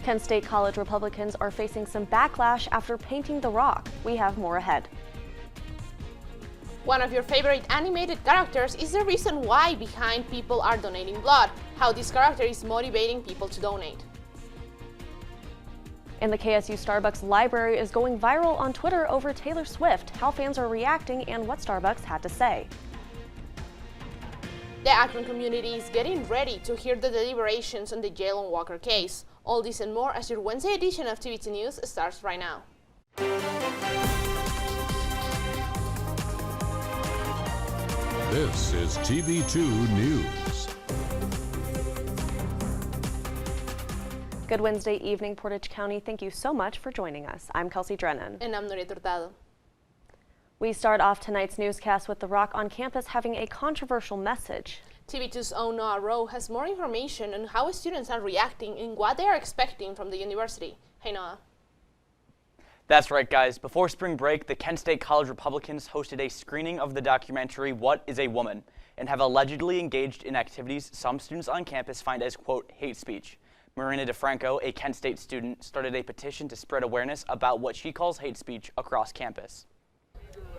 Kent State College Republicans are facing some backlash after painting the rock. We have more ahead. One of your favorite animated characters is the reason why behind people are donating blood, how this character is motivating people to donate. And the KSU Starbucks library is going viral on Twitter over Taylor Swift, how fans are reacting, and what Starbucks had to say. The Akron community is getting ready to hear the deliberations on the Jalen Walker case. All this and more as your Wednesday edition of TV2 News starts right now. This is TV2 News. Good Wednesday evening, Portage County. Thank you so much for joining us. I'm Kelsey Drennen. And I'm Nuried Hurtado. We start off tonight's newscast with the rock on campus having a controversial message. TV2's own Rowe has more information on how students are reacting and what they are expecting from the university. Hey, Noah. That's right, guys. Before spring break, the Kent State College Republicans hosted a screening of the documentary What is a Woman and have allegedly engaged in activities some students on campus find as, quote, hate speech. Marina DeFranco, a Kent State student, started a petition to spread awareness about what she calls hate speech across campus.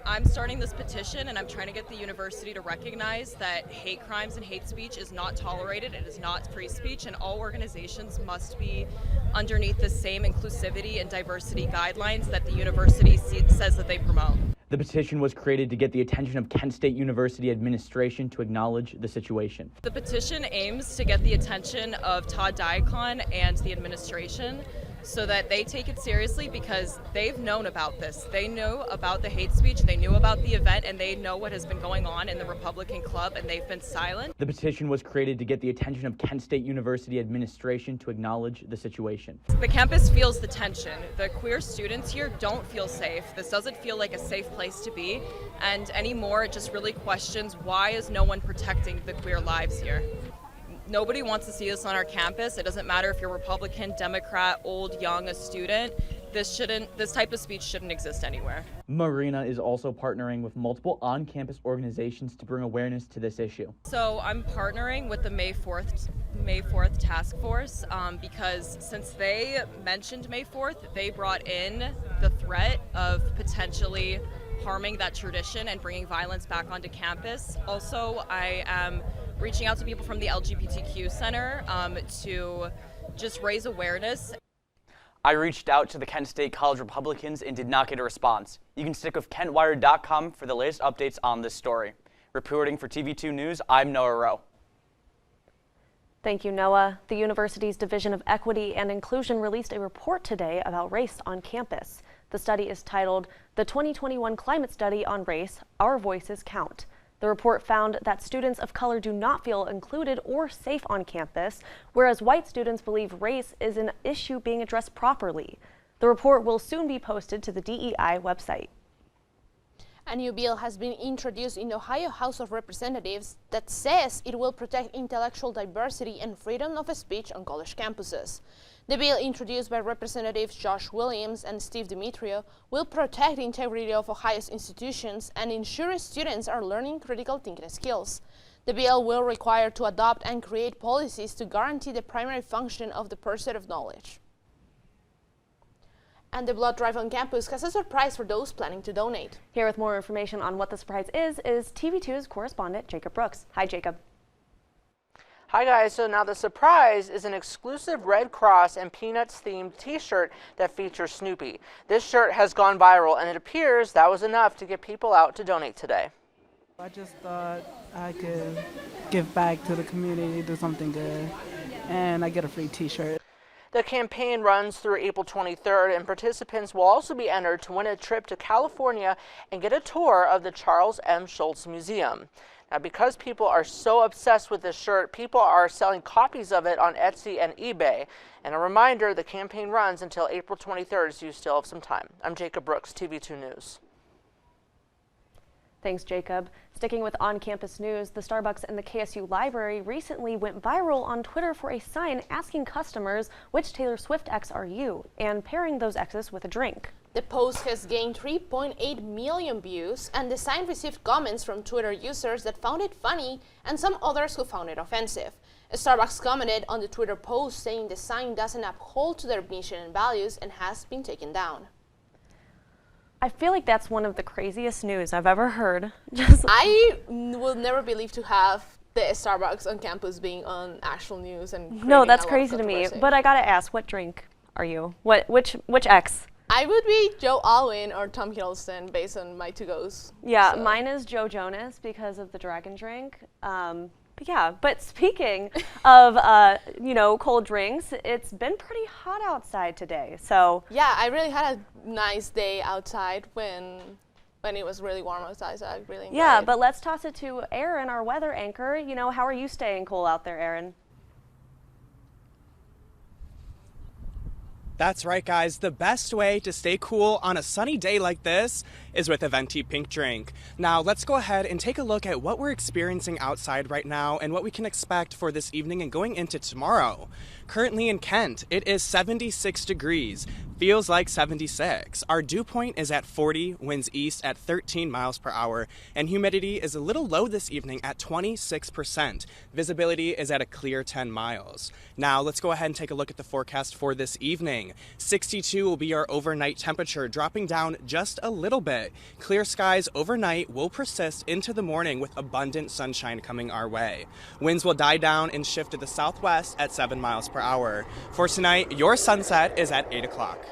I'm starting this petition and I'm trying to get the university to recognize that hate crimes and hate speech is not tolerated, it is not free speech, and all organizations must be underneath the same inclusivity and diversity guidelines that the university says that they promote. The petition was created to get the attention of Kent State University administration to acknowledge the situation. The petition aims to get the attention of Todd Diacon and the administration so that they take it seriously, because they've known about this. They know about the hate speech, they knew about the event, and they know what has been going on in the Republican club, and they've been silent. The petition was created to get the attention of Kent State University administration to acknowledge the situation. The campus feels the tension. The queer students here don't feel safe. This doesn't feel like a safe place to be, and anymore it just really questions, why is no one protecting the queer lives here? Nobody wants to see this on our campus. It doesn't matter if you're Republican, Democrat, old, young, a student. This type of speech shouldn't exist anywhere. Marina is also partnering with multiple on-campus organizations to bring awareness to this issue. So I'm partnering with the May 4th task force because since they mentioned May 4th, they brought in the threat of potentially harming that tradition and bringing violence back onto campus. Also, I am reaching out to people from the LGBTQ Center to just raise awareness. I reached out to the Kent State College Republicans and did not get a response. You can stick with KentWire.com for the latest updates on this story. Reporting for TV2 News, I'm Noah Rowe. Thank you, Noah. The university's Division of Equity and Inclusion released a report today about race on campus. The study is titled The 2021 Climate Study on Race, Our Voices Count. The report found that students of color do not feel included or safe on campus, whereas white students believe race is an issue being addressed properly. The report will soon be posted to the DEI website. A new bill has been introduced in the Ohio House of Representatives that says it will protect intellectual diversity and freedom of speech on college campuses. The bill, introduced by Representatives Josh Williams and Steve Demetrio, will protect the integrity of Ohio's institutions and ensure students are learning critical thinking skills. The bill will require to adopt and create policies to guarantee the primary function of the pursuit of knowledge. And the blood drive on campus has a surprise for those planning to donate. Here with more information on what the surprise is TV2's correspondent Jacob Brooks. Hi, Jacob. Hi guys, so now the surprise is an exclusive Red Cross and Peanuts themed t-shirt that features Snoopy. This shirt has gone viral and it appears that was enough to get people out to donate today. I just thought I could give back to the community, do something good, and I get a free t-shirt. The campaign runs through April 23rd, and participants will also be entered to win a trip to California and get a tour of the Charles M. Schulz Museum. Now, because people are so obsessed with this shirt, people are selling copies of it on Etsy and eBay. And a reminder, the campaign runs until April 23rd, so you still have some time. I'm Jacob Brooks, TV2 News. Thanks, Jacob. Sticking with on-campus news, the Starbucks and the KSU library recently went viral on Twitter for a sign asking customers which Taylor Swift ex are you, and pairing those exes with a drink. The post has gained 3.8 million views, and the sign received comments from Twitter users that found it funny and some others who found it offensive. Starbucks commented on the Twitter post saying the sign doesn't uphold to their mission and values and has been taken down. I feel like that's one of the craziest news I've ever heard. I will never believe to have the Starbucks on campus being on actual news and No, that's a lot of crazy to me. controversy. But I gotta ask, what drink are you? Which X? I would be Joe Alwyn or Tom Hiddleston based on my to-goes. Yeah, So. mine is Joe Jonas because of the dragon drink. But speaking of, cold drinks, it's been pretty hot outside today. So Yeah, I really had a nice day outside when it was really warm outside, so I really enjoyed yeah, it. but let's toss it to Aaron, our weather anchor. How are you staying cool out there, Aaron? That's right, guys. The best way to stay cool on a sunny day like this is with a venti pink drink. Now, let's go ahead and take a look at what we're experiencing outside right now and what we can expect for this evening and going into tomorrow. Currently in Kent, it is 76 degrees. Feels like 76. Our dew point is at 40, winds east at 13 miles per hour, and humidity is a little low this evening at 26%. Visibility is at a clear 10 miles. Now, let's go ahead and take a look at the forecast for this evening. 62 will be our overnight temperature, dropping down just a little bit. Clear skies overnight will persist into the morning with abundant sunshine coming our way. Winds will die down and shift to the southwest at 7 miles per hour. For tonight, your sunset is at 8 o'clock.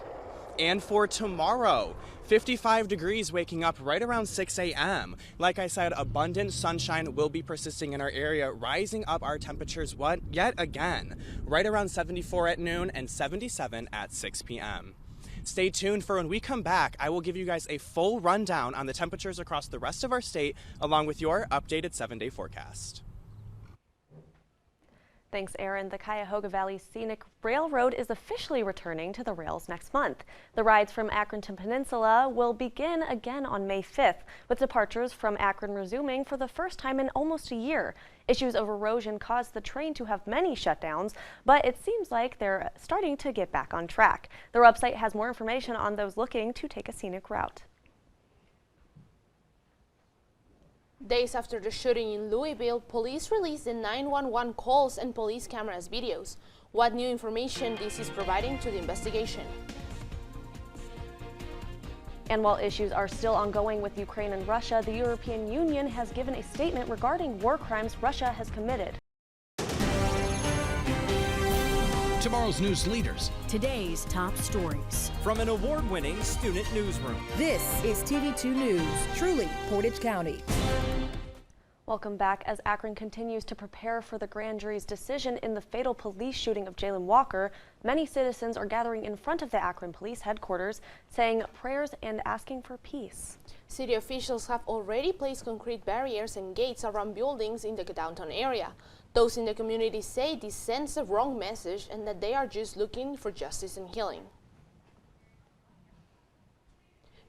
And for tomorrow, 55 degrees waking up right around 6 a.m. Like I said, abundant sunshine will be persisting in our area, rising up our temperatures yet again, right around 74 at noon and 77 at 6 p.m. Stay tuned for when we come back. I will give you guys a full rundown on the temperatures across the rest of our state, along with your updated 7-day forecast. Thanks, Aaron. The Cuyahoga Valley Scenic Railroad is officially returning to the rails next month. The rides from Akron to Peninsula will begin again on May 5th, with departures from Akron resuming for the first time in almost a year. Issues of erosion caused the train to have many shutdowns, but it seems like they're starting to get back on track. Their website has more information on those looking to take a scenic route. Days after the shooting in Louisville, police released the 911 calls and police cameras videos. What new information this is providing to the investigation? And while issues are still ongoing with Ukraine and Russia, the European Union has given a statement regarding war crimes Russia has committed. Tomorrow's news leaders. Today's top stories. From an award-winning student newsroom. This is TV2 News, truly Portage County. Welcome back. As Akron continues to prepare for the grand jury's decision in the fatal police shooting of Jalen Walker, many citizens are gathering in front of the Akron Police Headquarters, saying prayers and asking for peace. City officials have already placed concrete barriers and gates around buildings in the downtown area. Those in the community say this sends a wrong message and that they are just looking for justice and healing.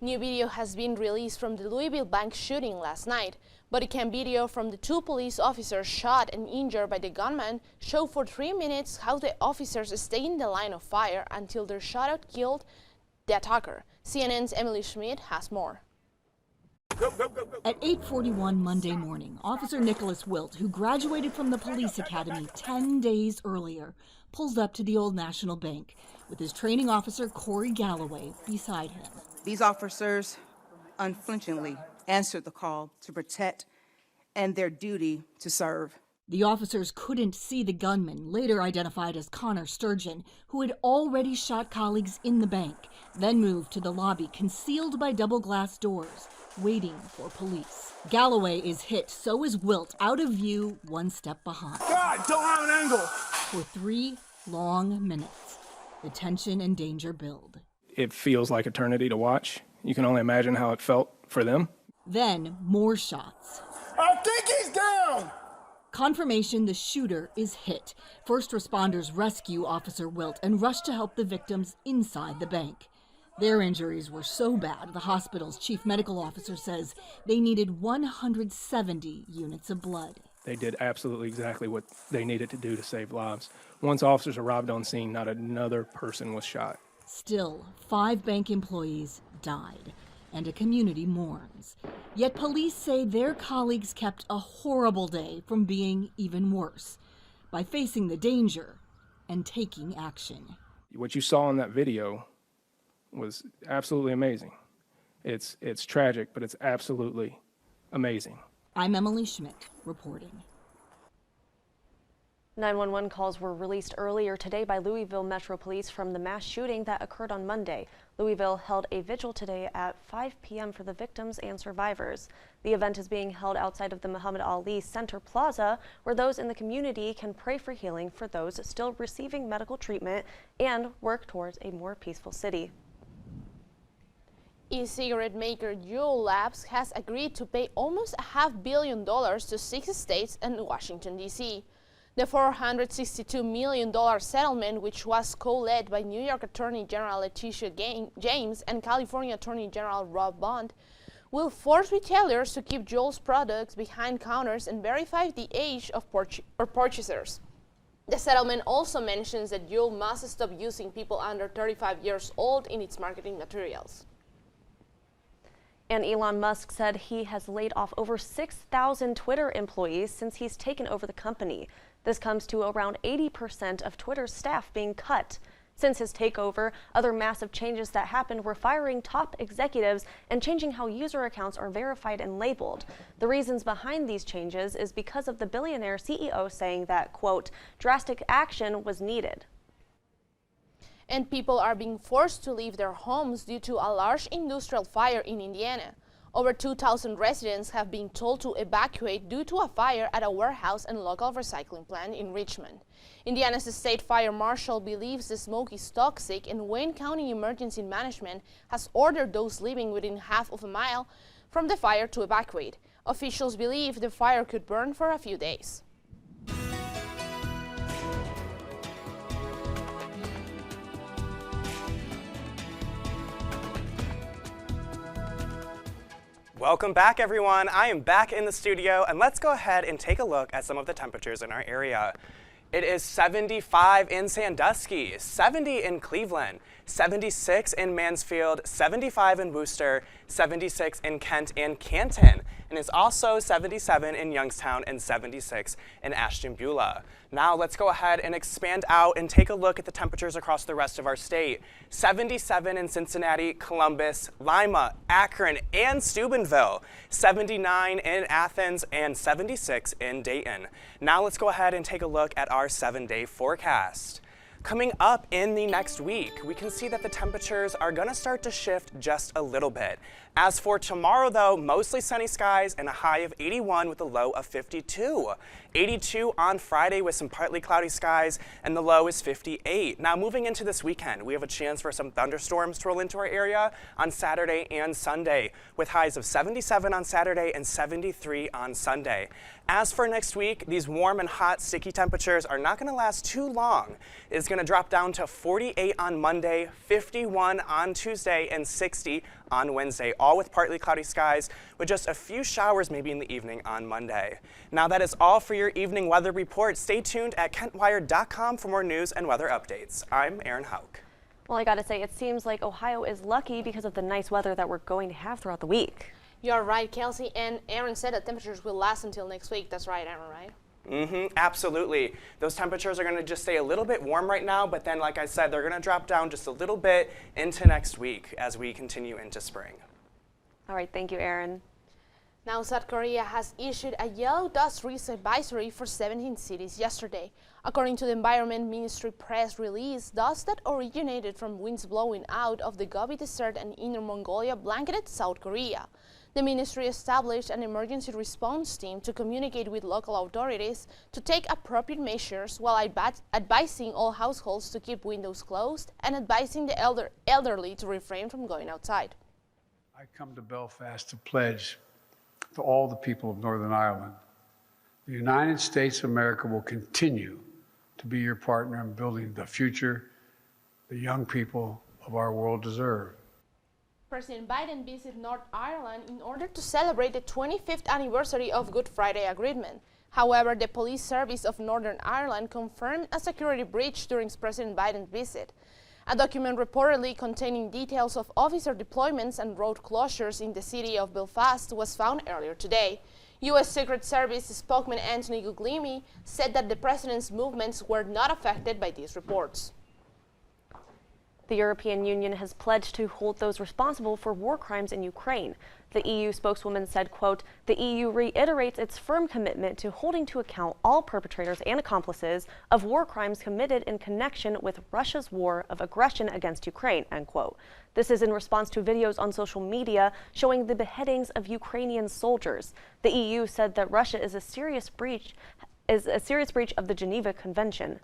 New video has been released from the Louisville bank shooting last night. Body cam video from the 2 police officers shot and injured by the gunman showed for 3 minutes how the officers stayed in the line of fire until their shot killed the attacker. CNN's Emily Schmidt has more. At 8:41 Monday morning, Officer Nicholas Wilt, who graduated from the police academy 10 days earlier, pulls up to the Old National Bank with his training officer Corey Galloway beside him. These officers unflinchingly answered the call to protect and their duty to serve. The officers couldn't see the gunman, later identified as Connor Sturgeon, who had already shot colleagues in the bank, then moved to the lobby concealed by double glass doors, waiting for police. Galloway is hit, so is Wilt, out of view, 1 step behind. God, don't have an angle! For 3 long minutes, the tension and danger build. It feels like eternity to watch. You can only imagine how it felt for them. Then more shots. I think he's down! Confirmation the shooter is hit. First responders rescue Officer Wilt and rush to help the victims inside the bank. Their injuries were so bad, the hospital's chief medical officer says they needed 170 units of blood. They did absolutely exactly what they needed to do to save lives. Once officers arrived on scene, not another person was shot. Still, 5 bank employees died, and a community mourns. Yet police say their colleagues kept a horrible day from being even worse. by facing the danger and taking action. What you saw in that video was absolutely amazing. It's tragic, but it's absolutely amazing. I'm Emily Schmidt reporting. 911 calls were released earlier today by Louisville Metro Police from the mass shooting that occurred on Monday. Louisville held a vigil today at 5 p.m. for the victims and survivors. The event is being held outside of the Muhammad Ali Center Plaza, where those in the community can pray for healing for those still receiving medical treatment and work towards a more peaceful city. E-cigarette maker Juul Labs has agreed to pay almost $500 million to 6 states and Washington, D.C. The $462 million settlement, which was co-led by New York Attorney General Letitia James and California Attorney General Rob Bond, will force retailers to keep Juul's products behind counters and verify the age of purchasers. The settlement also mentions that Juul must stop using people under 35 years old in its marketing materials. And Elon Musk said he has laid off over 6,000 Twitter employees since he's taken over the company. This comes to around 80% of Twitter's staff being cut. Since his takeover, other massive changes that happened were firing top executives and changing how user accounts are verified and labeled. The reasons behind these changes is because of the billionaire CEO saying that, quote, drastic action was needed. And people are being forced to leave their homes due to a large industrial fire in Indiana. Over 2,000 residents have been told to evacuate due to a fire at a warehouse and local recycling plant in Richmond. Indiana's state fire marshal believes the smoke is toxic, and Wayne County Emergency Management has ordered those living within half of a mile from the fire to evacuate. Officials believe the fire could burn for a few days. Welcome back, everyone. I am back in the studio, and let's go ahead and take a look at some of the temperatures in our area. It is 75 in Sandusky, 70 in Cleveland, 76 in Mansfield, 75 in Worcester, 76 in Kent and Canton, and it's also 77 in Youngstown and 76 in Ashtabula. Now let's go ahead and expand out and take a look at the temperatures across the rest of our state. 77 in Cincinnati, Columbus, Lima, Akron, and Steubenville. 79 in Athens and 76 in Dayton. Now let's go ahead and take a look at our 7-day forecast. Coming up in the next week, we can see that the temperatures are going to start to shift just a little bit. As for tomorrow, though, mostly sunny skies and a high of 81 with a low of 52. 82 on Friday with some partly cloudy skies, and the low is 58. Now, moving into this weekend, we have a chance for some thunderstorms to roll into our area on Saturday and Sunday, with highs of 77 on Saturday and 73 on Sunday. As for next week, these warm and hot, sticky temperatures are not going to last too long. It's going to drop down to 48 on Monday, 51 on Tuesday, and 60 on Wednesday, all with partly cloudy skies with just a few showers maybe in the evening on Monday. Now that is all for your evening weather report. Stay tuned at KentWire.com for more news and weather updates. I'm Aaron Houck. Well, I gotta say, it seems like Ohio is lucky because of the nice weather that we're going to have throughout the week. You're right, Kelsey, and Aaron said that temperatures will last until next week. That's right, Aaron, right? Absolutely. Those temperatures are going to just stay a little bit warm right now, but then, like I said, they're going to drop down just a little bit into next week as we continue into spring. All right, thank you, Aaron. Now, South Korea has issued a yellow dust risk advisory for 17 cities yesterday. According to the Environment Ministry press release, dust that originated from winds blowing out of the Gobi Desert and Inner Mongolia blanketed South Korea. The ministry established an emergency response team to communicate with local authorities to take appropriate measures while advising all households to keep windows closed and advising the elderly to refrain from going outside. I come to Belfast to pledge to all the people of Northern Ireland, the United States of America will continue to be your partner in building the future the young people of our world deserve. President Biden visited Northern Ireland in order to celebrate the 25th anniversary of Good Friday Agreement. However, the police service of Northern Ireland confirmed a security breach during President Biden's visit. A document reportedly containing details of officer deployments and road closures in the city of Belfast was found earlier today. U.S. Secret Service spokesman Anthony Guglielmi said that the president's movements were not affected by these reports. The European Union has pledged to hold those responsible for war crimes in Ukraine. The EU spokeswoman said, quote, "The EU reiterates its firm commitment to holding to account all perpetrators and accomplices of war crimes committed in connection with Russia's war of aggression against Ukraine," end quote. This is in response to videos on social media showing the beheadings of Ukrainian soldiers. The EU said that Russia is a serious breach of the Geneva Convention.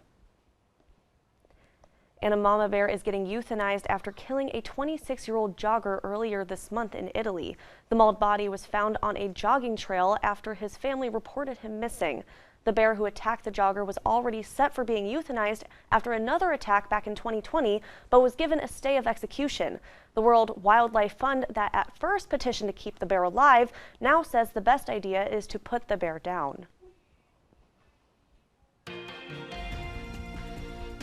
And a mama bear is getting euthanized after killing a 26-year-old jogger earlier this month in Italy. The mauled body was found on a jogging trail after his family reported him missing. The bear who attacked the jogger was already set for being euthanized after another attack back in 2020, but was given a stay of execution. The World Wildlife Fund, that at first petitioned to keep the bear alive, now says the best idea is to put the bear down.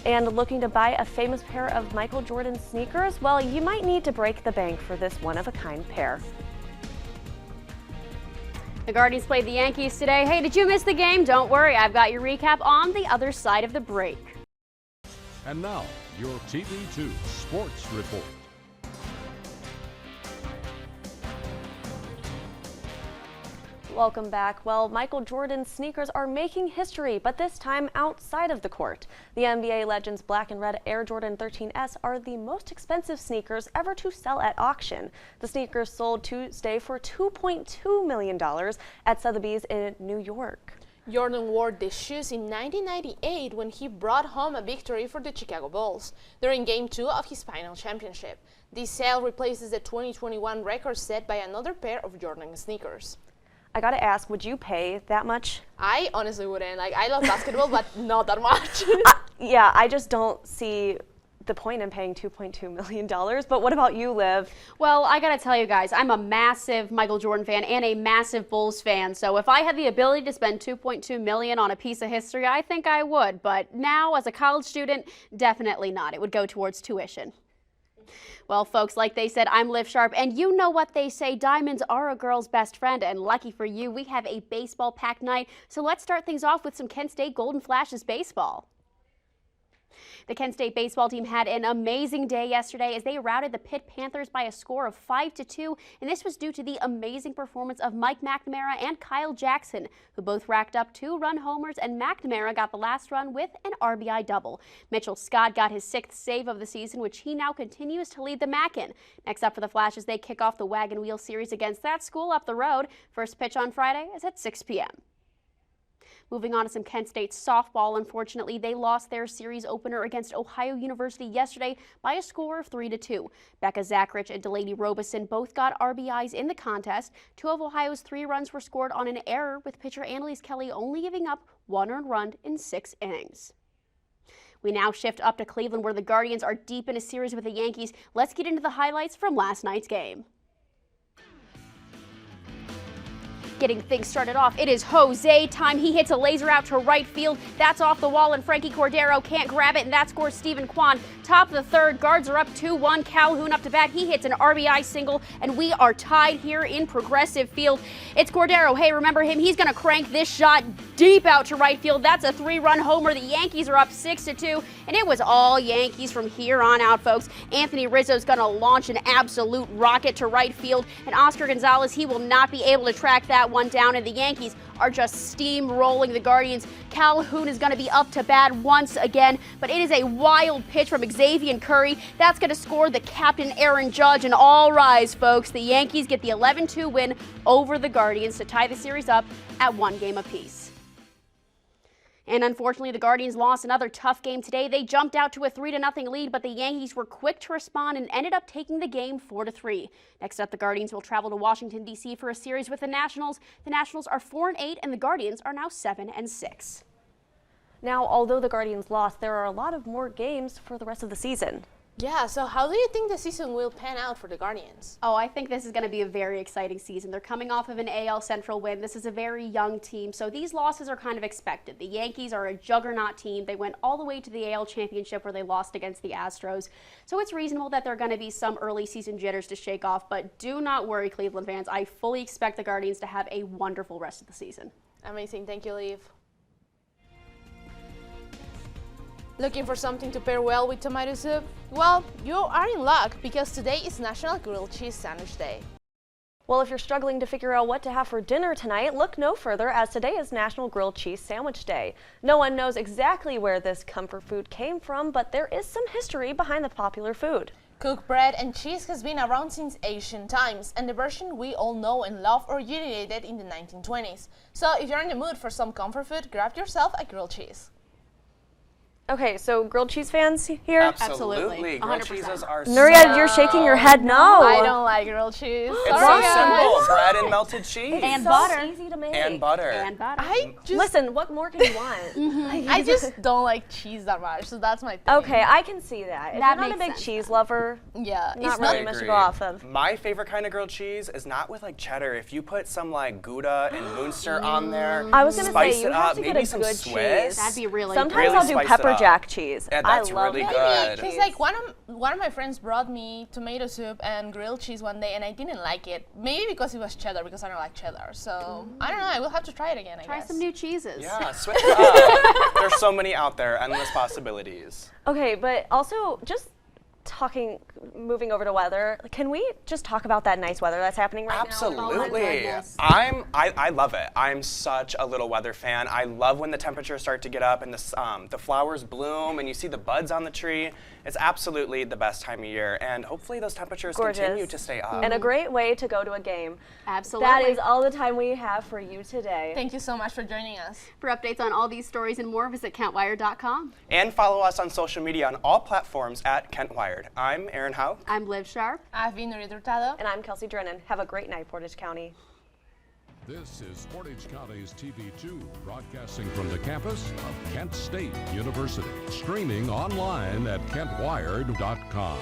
And looking to buy a famous pair of Michael Jordan sneakers? Well, you might need to break the bank for this one-of-a-kind pair. The Guardians played the Yankees today. Hey, did you miss the game? Don't worry, I've got your recap on the other side of the break. And now, your TV2 Sports Report. Welcome back. Well, Michael Jordan's sneakers are making history, but this time outside of the court. The NBA legend's black and red Air Jordan 13S are the most expensive sneakers ever to sell at auction. The sneakers sold Tuesday for $2.2 million at Sotheby's in New York. Jordan wore the shoes in 1998 when he brought home a victory for the Chicago Bulls during Game 2 of his final championship. This sale replaces the 2021 record set by another pair of Jordan sneakers. I gotta ask, would you pay that much? I honestly wouldn't. Like, I love basketball, but not that much. Yeah, I just don't see the point in paying $2.2 million. But what about you, Liv? Well, I gotta tell you guys, I'm a massive Michael Jordan fan and a massive Bulls fan. So if I had the ability to spend $2.2 million on a piece of history, I think I would. But now, as a college student, definitely not. It would go towards tuition. Well, folks, like they said, I'm Liv Sharp, and you know what they say, diamonds are a girl's best friend, and lucky for you, we have a baseball-packed night, so let's start things off with some Kent State Golden Flashes baseball. The Kent State baseball team had an amazing day yesterday as they routed the Pitt Panthers by a score of 5-2, and this was due to the amazing performance of Mike McNamara and Kyle Jackson, who both racked up 2-run homers, and McNamara got the last run with an RBI double. Mitchell Scott got his 6th save of the season, which he now continues to lead the MAC in. Next up for the Flashes, they kick off the Wagon Wheel Series against that school up the road. First pitch on Friday is at 6 p.m. Moving on to some Kent State softball, unfortunately, they lost their series opener against Ohio University yesterday by a score of 3-2. Becca Zachrich and Delaney Robeson both got RBIs in the contest. 2 of Ohio's 3 runs were scored on an error, with pitcher Annalise Kelly only giving up 1 earned run in 6 innings. We now shift up to Cleveland, where the Guardians are deep in a series with the Yankees. Let's get into the highlights from last night's game. Getting things started off, it is Jose time. He hits a laser out to right field. That's off the wall, and Frankie Cordero can't grab it, and that scores Stephen Kwan. Top of the third, Guards are up 2-1. Calhoun up to bat. He hits an RBI single, and we are tied here in Progressive Field. It's Cordero. Hey, remember him? He's going to crank this shot deep out to right field. That's a 3-run homer. The Yankees are up 6-2, and it was all Yankees from here on out, folks. Anthony Rizzo's going to launch an absolute rocket to right field, and Oscar Gonzalez, he will not be able to track that one down, and the Yankees are just steamrolling the Guardians. Calhoun is going to be up to bat once again, but it is a wild pitch from Xavier Curry. That's going to score the captain, Aaron Judge, and all rise, folks. The Yankees get the 11-2 win over the Guardians to tie the series up at 1 game apiece. And unfortunately, the Guardians lost another tough game today. They jumped out to a 3-0 lead, but the Yankees were quick to respond and ended up taking the game 4-3. Next up, the Guardians will travel to Washington, D.C. for a series with the Nationals. The Nationals are 4-8, and the Guardians are now 7-6. Now, although the Guardians lost, there are a lot of more games for the rest of the season. Yeah, so how do you think the season will pan out for the Guardians? Oh, I think this is going to be a very exciting season. They're coming off of an AL Central win. This is a very young team, so these losses are kind of expected. The Yankees are a juggernaut team. They went all the way to the AL Championship where they lost against the Astros. So it's reasonable that there are going to be some early season jitters to shake off, but do not worry, Cleveland fans. I fully expect the Guardians to have a wonderful rest of the season. Amazing. Thank you, Liv. Looking for something to pair well with tomato soup? Well, you are in luck because today is National Grilled Cheese Sandwich Day. Well, if you're struggling to figure out what to have for dinner tonight, look no further as today is National Grilled Cheese Sandwich Day. No one knows exactly where this comfort food came from, but there is some history behind the popular food. Cooked bread and cheese has been around since ancient times, and the version we all know and love originated in the 1920s. So if you're in the mood for some comfort food, grab yourself a grilled cheese. Okay, so grilled cheese fans here? Absolutely. Grilled 100%. cheeses are Nuried, you're shaking your head no. I don't like grilled cheese. It's so simple. Bread and melted cheese. And so butter. easy to make. And butter. And butter. Listen, what more can you want? I just don't like cheese that much, so that's my thing. Okay, I can see that. If That you're not a makes big sense, cheese lover, yeah, not really much to go off of. My favorite kind of grilled cheese is not with like cheddar. If you put some like Gouda and Munster on there, I was gonna spice say, you it have up, to get maybe a some good Swiss. cheese. That'd be really Sometimes Really I'll do spice it pepper up. jack cheese. Yeah, that's I love really that. good. Because like one of my friends brought me tomato soup and grilled cheese one day, and I didn't like it. Maybe because it was cheddar, because I don't like cheddar. So I don't know. I will have to try it again. I Try guess. some new cheeses. Yeah, switch it up. There's so many out there, endless possibilities. Okay, but also just moving over to weather, can we just talk about that nice weather that's happening right now? Absolutely. I love it. I'm such a little weather fan. I love when the temperatures start to get up and the flowers bloom and you see the buds on the tree. It's absolutely the best time of year, and hopefully those temperatures continue to stay up. And a great way to go to a game. Absolutely. That is all the time we have for you today. Thank you so much for joining us. For updates on all these stories and more, visit KentWire.com. And follow us on social media on all platforms at Kent Wired. I'm Aaron Houck. I'm Liv Sharp. I've been Nuried Hurtado. And I'm Kelsey Drennen. Have a great night, Portage County. This is Portage County's TV2, broadcasting from the campus of Kent State University. Streaming online at KentWired.com.